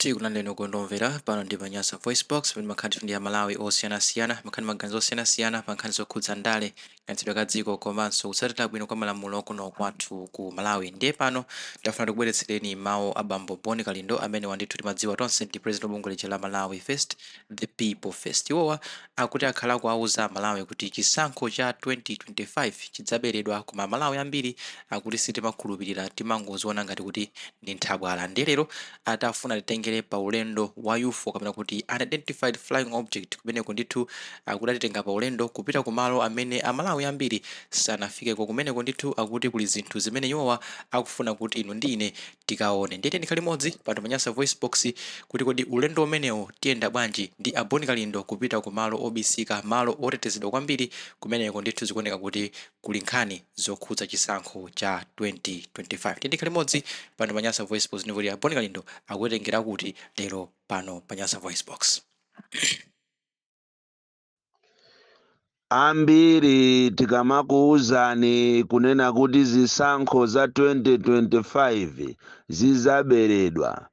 Tikulandeni ukondomvera pano ndi pa Nyasa VoiceBox pamene makhati ndi ya Malawi osiyanasiyana makhani maganizo osiyanasiyana pa nkhani zokhudza ndale kantsidwe ka dziko komanso kutsatira bwino kwa malamulo kuno kwathu ku Malawi. Ndiye pano tafuna tikubweretsereni mawu a Bambo Kalindo amene wandithu timadziwa tonse ndi president wa bungwe la Malawi First the People First. Iwowa akuti akhala kuwauza Malawi kuti chisankho cha 2025 chidzaberedwa koma Malawi ambiri akuti sitimakhulupirira timangoziona ngati kuti ndi nthabwala. Ndiye lero atafuna titengere pa ulendo wa UFO kapena kuti unidentified flying object kumeneko ndithu akuti atitenga pa ulendo kupita kumalo amene amalawi ambiri sanafikeko kumeneko ndithu akuti kuli zinthu zimene iwowa akufuna kuti inu ndi ine tikaone. Ndiyete ndikhali modzi pano pa Nyasa VoiceBox kuti kodi ulendo umenewo tiyenda bwanji ndi a Kalindo kupita kumalo obisika, malo otetezedwa kwambiri kumeneko ndithu zikuoneka kuti kuli nkhani zokhudza chisankho cha 2025. Tiyende ndikhali modzi pano pa Nyasa VoiceBox ndipo a Kalindo akutengera kuti lero pano pa Nyasa VoiceBox. Ambiri tikamakuuzani kunena kuti zisankho za 2025 zizaberedwa,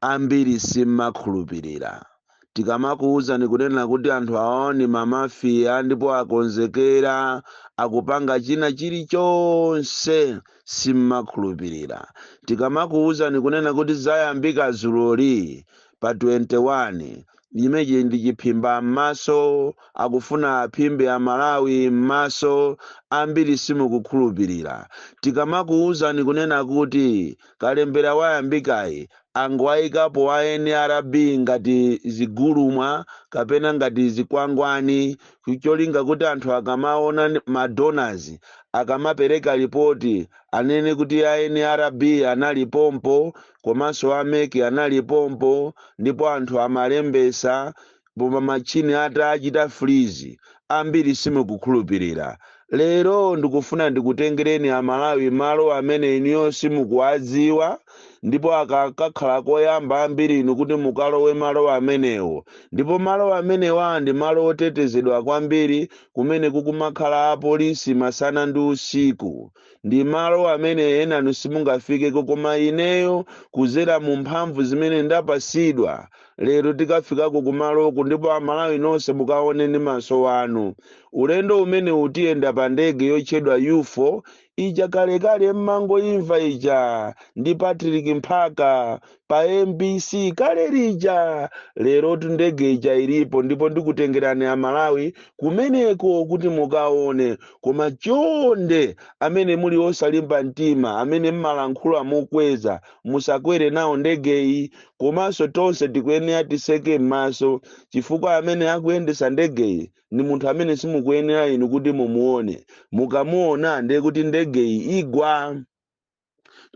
ambiri simmakhulupirira. Tikamakuuzani kunena kuti anthu aoni mamafiya ndipo akonzekera akupanga china chilichonse, simmakhulupirira. Tikamakuuzani kunena kuti zayambika zuloli pa 21 imeji ndi chiphimba m'maso, akufuna aphimbe a Malawi m'maso, ambiri simukukhulupirira. Tikamakuuzani kunena kuti kalembera wayambikayi angwayikapo a NRB ngati zigulumwa kapena ngati zikwangwani, kucholinga kuti anthu akamaona madonors akamapereka ripoti anene kuti a NRB analipompo komanso ameke analipompo, ndipo anthu amalembesa boma machini atachita freeze, ambiri simukukhulupirira. Lero ndikufuna ndikutengereni amalawi malo amene iniyo simukuwadziwa, ndipo akakhala koyamba ambiri inu kuti mukalowe malo amenewo. Ndipo malo amenewa ndi malo otetezedwa kwambiri kumene kukumakhala apolisi masana ndi usiku. Ndi malo amene ena simungafikeko, koma ineyo kuzera mu mphamvu zimene ndapasidwa lero tikafikako kumaloko, ndipo amalawi nonse mukaone ndi maso anu. Ulendo umene utiyenda pa ndege yotchedwa UFO ija kalekale mmango imva ija ndi Patrick Mphaka pa MBC kale lija. Lero ndege ija ilipo, ndipo ndikutengerani amalawi kumeneko kuti mukaone. Koma chonde amene muli osalimba mtima, amene mmalankhula mukweza, musakwere nawo ndegeyi. Komanso tonse tikuyenera tiseke m'maso, chifukwa amene akuyendesa ndegeyi ni munthu amene simukuyenera inu kuti mumuone. Mukamuona ndiye kuti ndegeyi igwa.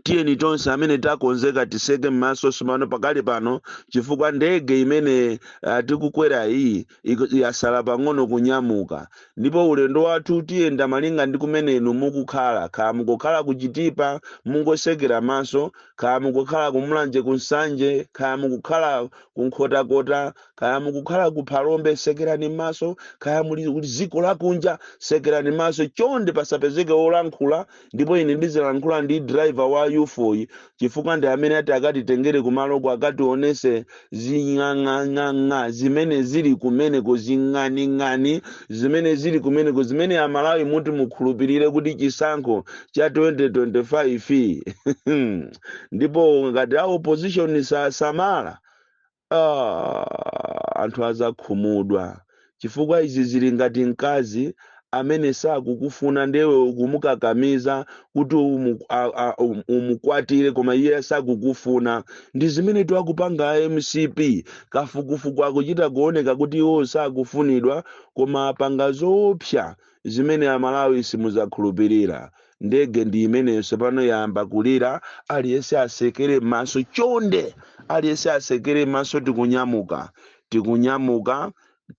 Tiyeni tonse amene takonzeka tiseke m'maso sumano pakali pano, chifukwa ndege imene tikukwera iyi yasala pang'ono kunyamuka. Ndipo ulendo wathu tiyenda malinga ndi kumene inu mukukhala. Kaya mukukhala kuchitipa mungosekera maso, kaya mukukhala kumulanje kunsanje, kaya mukukhala kunkhotakota, kaya mukukhala kuphalombe sekerani maso, kaya muli ziko lakunja sekerani maso. Chonde pasapezeke olankhula, ndipo ine ndizilankhula ndi driver wa UFO chifukwa ndi amene ati akatitengere kumaloko akationese zing'ang'ang'ang'a zimene zili kumeneko, zing'aning'ani zimene zili kumeneko, zimene amalawi muti mukhulupirire kuti chisankho cha 2025 ndipo ngati a opposition samala anthu azakhumudwa, chifukwa izi zili ngati mkazi amene sakukufuna ndewe ukumukakamiza kuti umukwatire, koma iye sakukufuna. Ndi zimene twakupanga MCP kafukufuku akuchita kuoneka kuti iwo sakufunidwa, koma apanga zoopsa zimene amalawi simuzakhulupirira. Ndege ndi imeneyo pano yamba kulira, aliyense asekere maso. Chonde aliyense asekere maso.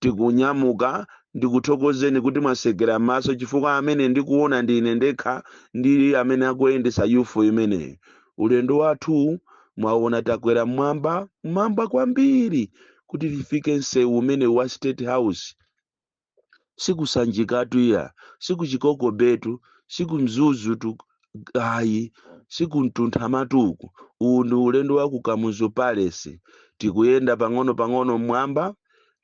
Tikunyamuka ndikuthokozeni kuti mwasekera maso, chifukwa amene ndikuona ndine ndekha ndi amene akuyendesa UFO imeneyo. Ulendo wathu mwaona takwera mwamba kwambiri kuti tifike msewu umene wa State House. Sikusanjikatu iya, sikuchikoko betu, sikumzuzu tu, ayi sikuntuntha matuku. Uwu ndi ulendo wa ku Kamuzu Palace, tikuyenda pang'ono mmwamba,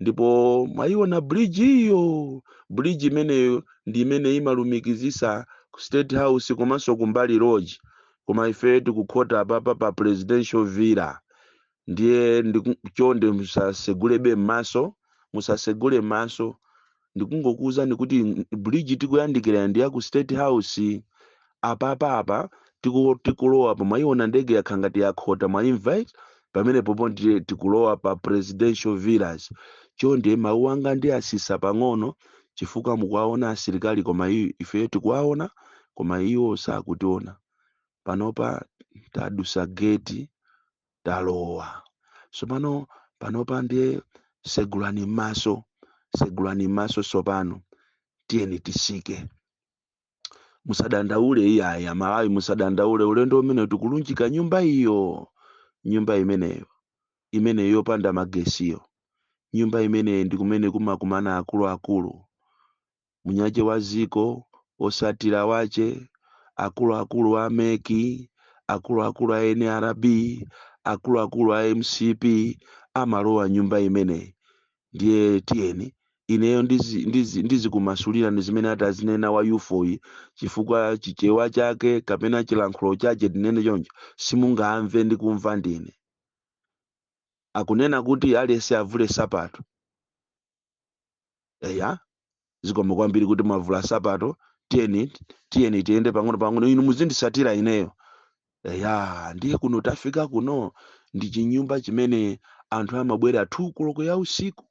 ndipo mwayiona bridge iyo. Bridge imeneyo ndi imene imalumikizisa ku State House komanso kumbali lodge, koma ife tikukhota apapa pa Presidential Villa. Ndiye chonde musasegulebe m'maso, ndikungokuwuzani kuti bridge tikuyandikira ndi ya ku State House. Apa tikulowa pa mwayiona ndege yakha ngati yakhota mwa invite, pamene popo ndiye tikulowa pa Presidential Villas. Chonde mawu anga ndi asisa pang'ono chifukwa mukuwaona asilikali koma ife tikuwaona koma iwo sakutiona. Panopa tadusa gate talowa. So panopa ndiye segulani maso sopano tiyeni tisike. Musadandaule iyaya Malawi, musadandaule. Ulendo umene tikulunjika nyumba imeneyo yopanda magesiyo. Nyumba imene ndi kumene kumakumana akuluakulu munyaje wa ziko, osatira wache, akuluakulu a meki, akuluakulu a NRB, akuluakulu a MCP amalowa nyumba imene. Ndiye tiyeni ineyo ndizikumasulira ndi zimene atazinena wa UFO chifukwa chichewa chake kapena chilankhulo chake tinene choncho simungamve ndi kumva ndine. Akunena kuti aliyense avule sapato. Eya zikomo kwambiri kuti mwavula sapato. Tiyeni tiyende pang'ono. Inu muzindisatira ineyo. Eya ndiye kuno tafika kuno ndi chinyumba chimene anthu amabwera 2 koloko ya usiku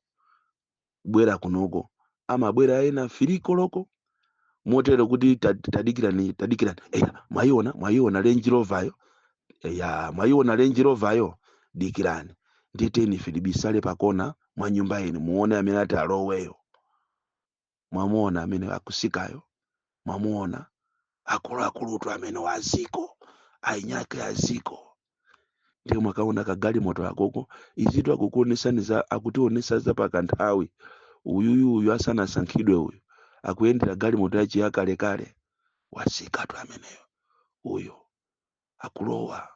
bwera kunoko, amabwera ena 3 koloko, motero kuti tadikirani. Eya mwayiona Range Rover yo. Dikirani. Nditeni filibisale pakona mwa nyumba ino muone amene ati aloweyo. Mwamuona amene akusikayo, mwamuona akuluakulutu amene waziko ainyake yaziko. Ndiye mwakaona kagali moto akoko izitu akutionesa za pakanthawi. Uyu asanasankhidwe uyu akuyendera gali moto yachi yakalekale wasikatu ameneyo. Uyu akulowa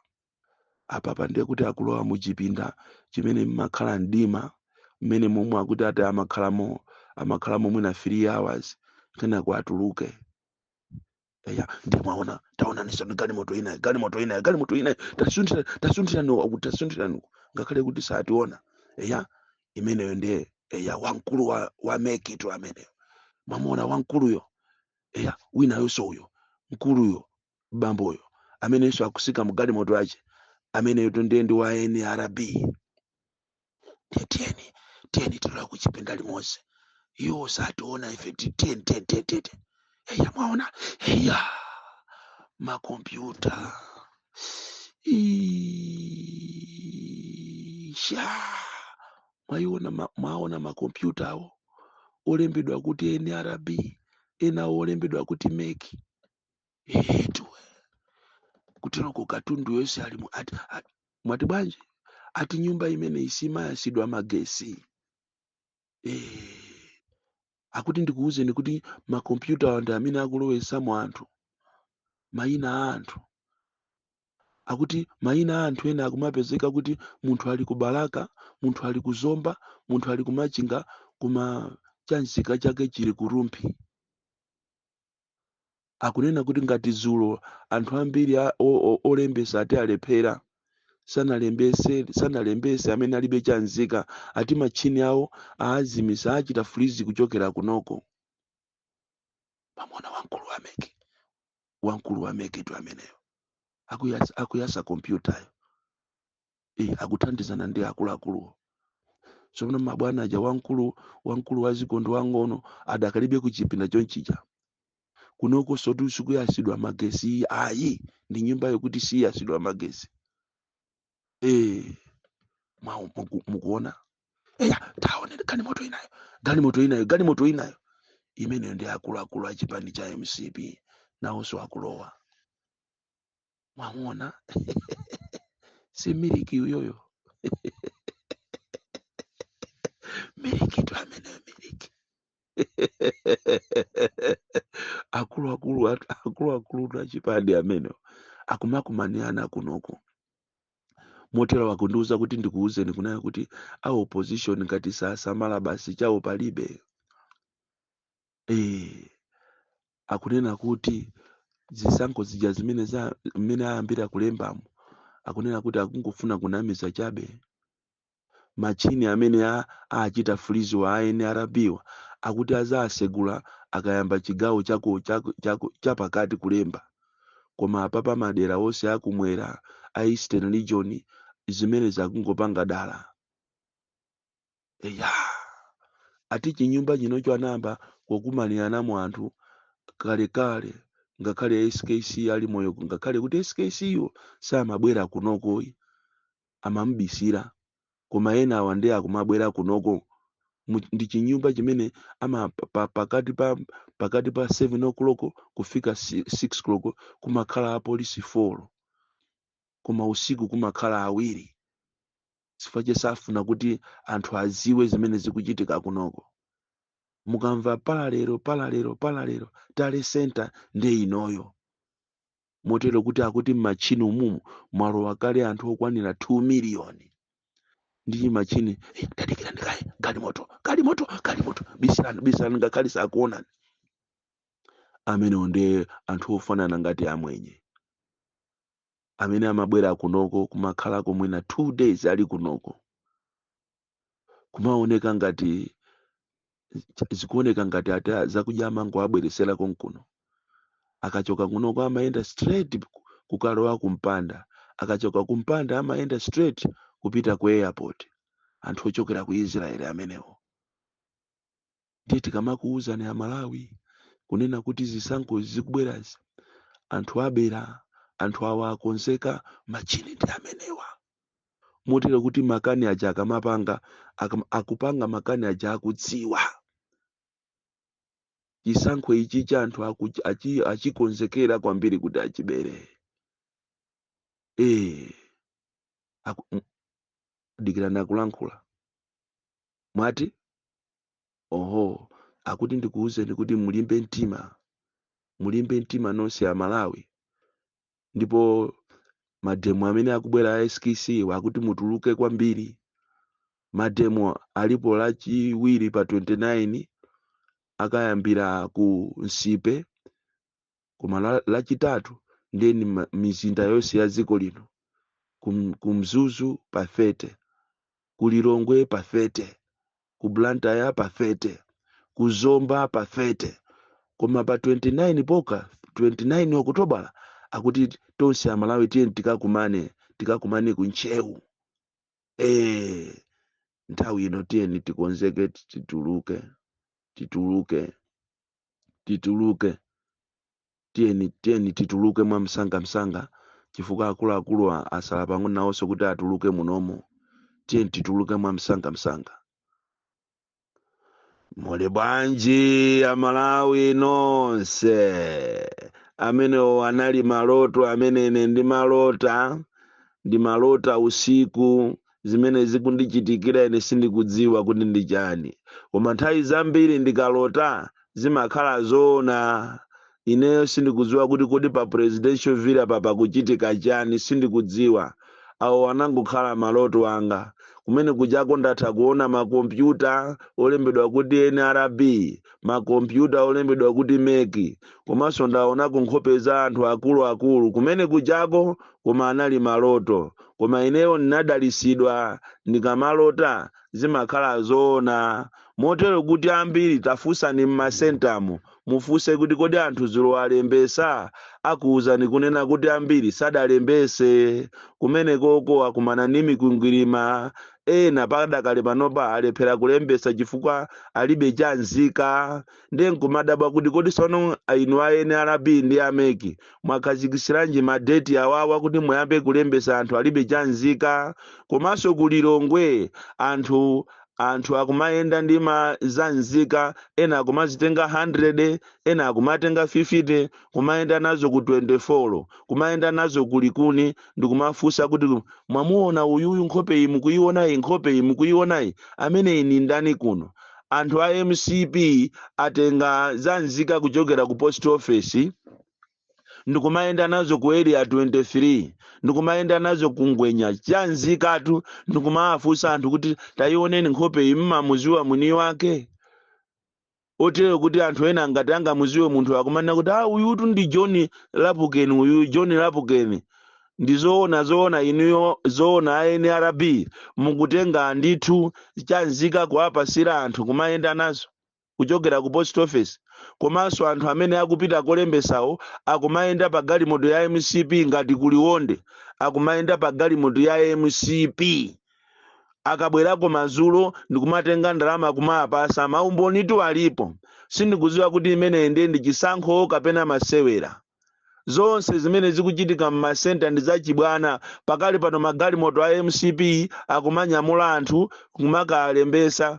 apapa ndiye kuti akulowa muchipinda chimene mmakhala mdima, mmene momwe akuti ati amakhalamo mwina 3 hours kena kwatuluke. Eya ndiye mwaona taona nisoni gali moto inayo tasunthirani ngakhale kuti sationa. Eya imeneyo ndiye wankulu wa mekitu ameneyo. Mwamuona wankuluyo. Eya winayo so uyo mkuluyo bamboyo amene so akusika mugali moto ache amene ndiye ndi wa NRB. Tiyeni tilola kuchipinda limodzi. Iwo sationa ife tiyeni. Eya mwaona eya makompyuta mwaona makompyuta awo olembedwa kuti NRB, ena olembedwa kuti meki. Tuwe kutino ku katundu yonse ali mwati bwanji ati nyumba imene isimayasidwa magesi. Akuti ndikuwuzeni kuti makompyuta wanda amene akulowesamo anthu mayina a anthu. Akuti mayina a anthu ena akumapezeka kuti munthu ali ku Balaka, munthu ali ku Zomba, munthu ali ku Machinga, kuma chanzika chake chili ku Rumpi. Akunena kuti ngati zulo anthu ambiri olembesa ati alephera sanalembese amene alibe chanzika ati machini awo aazimisa achita freeze kuchokera kunoko. Pamona wankulu wa meki tu ameneyo akuyasa kompyutayo. Akuthandizana ndi akuluakuluwo. Sopano mabwana aja wankulu wa zikondo wang'ono adakalibe kuchipinda chonchija. Kunoko sotu sikuyasidwa magesi ayi ndi nyumba yokuti siyasidwa magesi. Mukuona. Eya taone gali moto inayo imene ndi akuluakulu achipani cha MCP nawonso akulowa. Mwamuona si miliki uyoyo. Miliki tu ameneyo miliki. akuluakulu achipani ameneyo akumakumaniana kunoko. Motero wakundiuza kuti ndikuuzeni kunena kuti a opposition ngati sasamala basi chawo palibe. Akunena kuti zisankho zija zimene ayambira kulembamo akunena kuti akungofuna kunamiza chabe. Machini amene achita freeze wa NRB akuti azasegula akayamba chigawo chapakati kulemba. Koma apapa madera onse akumwera a Eastern Region zimene zakungopanga dala. Ati chinyumba chinocho anamba kokumanirana mu anthu kalekale ngakhale SKC ali moyo, ngakhale kuti SKC yo samabwera kunoko amambisira, koma ena awa ndi akumabwera kunoko. Ndi chinyumba chimene pakati pa 7 o'clock kufika 6 o'clock kumakhala apolisi 4, koma usiku kumakhala awiri. Chifukwa chesafuna kuti anthu aziwe zimene zikuchitika kunoko. Mukamva palalero tale center ndi inoyo. Motero kuti akuti machini umumu mwalowa kale anthu okwanira 2 miliyoni. Ndi machini tadikira ndikaye galimoto bisirani ngakhale sakuonani. Amene onde anthu ofanana ngati amwenye amene amabwera kunoko kumakhala komwena 2 days ali kunoko. Kumaoneka ngati zikuoneka ngati ati zakudya amango abweresera konkuno. Akachoka kunoko amaenda straight kukalowa kumpanda, akachoka kumpanda amaenda straight kupita ku airport. Anthu ochokera ku Israeli amenewo. Ndiye tikamakuuzani Amalawi kunena kuti zisankho zikubwerazi anthu abera, anthu awa akonzeka, machini ndi amenewa. Motero kuti makani aja akamapanga akupanga makani aja akudziwa. Chisankho ichi cha anthu achikonzekera kwambiri kuti achibere. Dikira nakulankhula. Mwati? Oho, akuti ndikuuzeni kuti mulimbe mtima nonse Amalawi. Ndipo mademo amene akubwera a SKC akuti mutuluke kwambiri. Mademo alipo lachiwiri pa 29 akayambira ku Nsipe, koma lachitatu ndeni mizinda yonse ya dziko lino. Ku Mzuzu pa 30, ku Lilongwe pa 30, ku Blantyre pa 30, ku Zomba pa 30. Koma pa 29 poka 29 Okutobala akuti tonse Amalawi tiye tikakumane ku Nchewu. Nthawi ino tiyeni tikonzeke tituluke. Tiyeni tituluke mwa msanga chifukwa akuluakulu asala pang'ono nawonso kuti atuluke munomo. Tiyeni tituluke mwa msanga. Mole bwanji Amalawi nonse amene anali maloto amene ine ndimalota usiku zimene zikundichitikira ine sindikudziwa kuti ndi chani. Koma nthawi zambiri ndikalota zimakhala zoona. Ineyo sindikudziwa kuti kodi pa presidential villa papa kuchitika chani, sindikudziwa. Awo anangokhala maloto anga. Kumene kujako ndatha kuona makompyuta olembedwa kuti NRB, makompyuta olembedwa kuti meki, komanso ndaonako nkhope za anthu akuluakulu kumene kujako, koma anali maloto. Koma ineyo ndinadalisidwa ndikamalota zimakhala zoona. Motero kuti ambiri tafunsani m'masentamo mufuse kuti kodi anthu zulo alembesa, akuwuzani kunena kuti ambiri sadalembese. Kumene koko akumana ndi mikwingwirima. Ena padakale panopa alephera kulembesa chifukwa alibe chanzika. Ndiye nkumadabwa kuti kodi sono inu a NRB ndi ameki mwakhazikisiranji madeti awawa kuti muyambe kulembesa anthu alibe chanzika. Komanso ku Lilongwe anthu akumayenda ndi zanzika, ena akumazitenga 100, ena akumatenga 50, kumayenda nazo ku 24, kumayenda nazo kulikuni. Ndikumafunsa kuti mwamuona uyuyu nkhope iyi mukuionayi, amene ini ndani kuno? Anthu a MCP atenga zanzika kuchokera ku post office ndikumayenda nazo ku area 23 ndikumayenda nazo kungwenya chanzikatu ndikumafunsa anthu kuti tayioneni nkhope iyi mmamuziwa mwini wake otero kuti anthu ena ngati angamuziwe munthu akumanena kuti uyutu ndi John Lapukeni uyu John Lapukeni ndi zoona inuyo zoona NRB mukutenga ndithu chanzika kuwapasira anthu kumayenda nazo kuchokera ku post office komanso anthu amene akupita kolembesawo akumayenda pa galimoto ya MCP ngati kuliwonde akumayenda pa galimoto ya MCP akabwerako mazulo ndikumatenga ndalama kumapasa maumbonitu alipo sindikuziwa kuti imene ndi chisankho kapena masewera zonse zimene zikuchitika m'masenta ndi zachibwana pakali pano magalimoto a MCP akumanyamula anthu kumakalembesa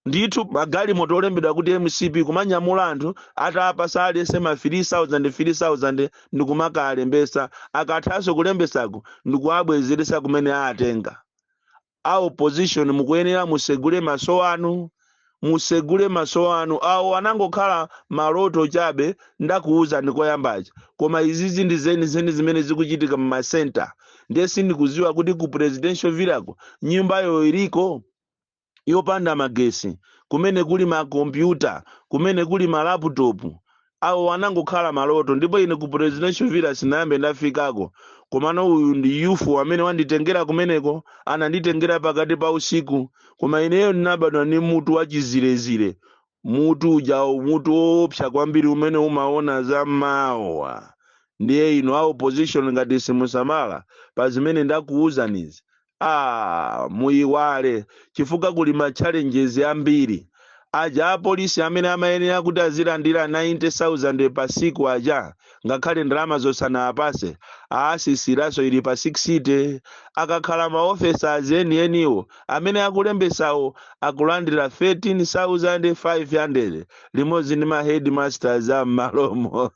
ndithu magalimoto olembedwa kuti MCP kumanyamula anthu atapasa alese ma 3000 ndikumakalembesa akathaso kulembesako ndikuabwezeresa kumene atenga opposition mukuyenera musegule maso anu awo anangokhala maloto chabe ndakuuza ndikoyambacha koma izizi ndi zeni zimene zikuchitika m'masenta ndiye sindikuziwa kuti ku presidential village nyumbayo iliko yopanda magesi kumene kuli makompyuta kumene kuli malaputopu awo anangokhala maloto ndipo ine ku presidential village sinayambe ndafikako komano uyu ndi UFO amene wanditengera kumeneko ananditengera pakati pa usiku koma ineyo ndinabadwa ni mutu wachizirezire mutu opsa kwambiri umene umaona za mawa ndiye ino opposition ngati simusamala pa zimene ndakuuzanizi muyiwale chifukwa kuli ma challenges ambiri aja apolisi amene amayenera kuti azilandira 90,000 pa siku aja ngakhale ndalama zosana apase asisiraso ili pa 6 akakhala maofficers eniwo amene akulembesawo akulandira 13,500 limodzi ndi ma headmasters am'malomo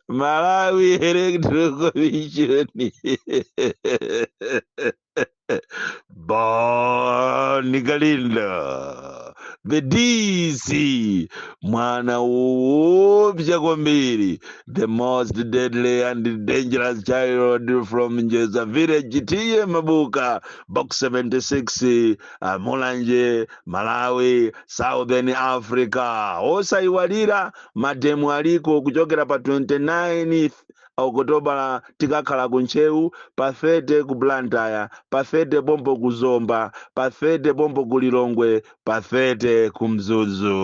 Malawi Electoral Commission Boni Kalindo the DC mwana woopsa kwambiri the most deadly and dangerous child from Nyasa village tiye Mabuka box 76 Mulanje Malawi Southern Africa osaiwalira mademu aliko kuchokera pa 29 Oktoba tikakhala kunchewu pafete ku Blantyre pafete bombo kuzomba pafete bombo kulilongwe pafete kumzuzu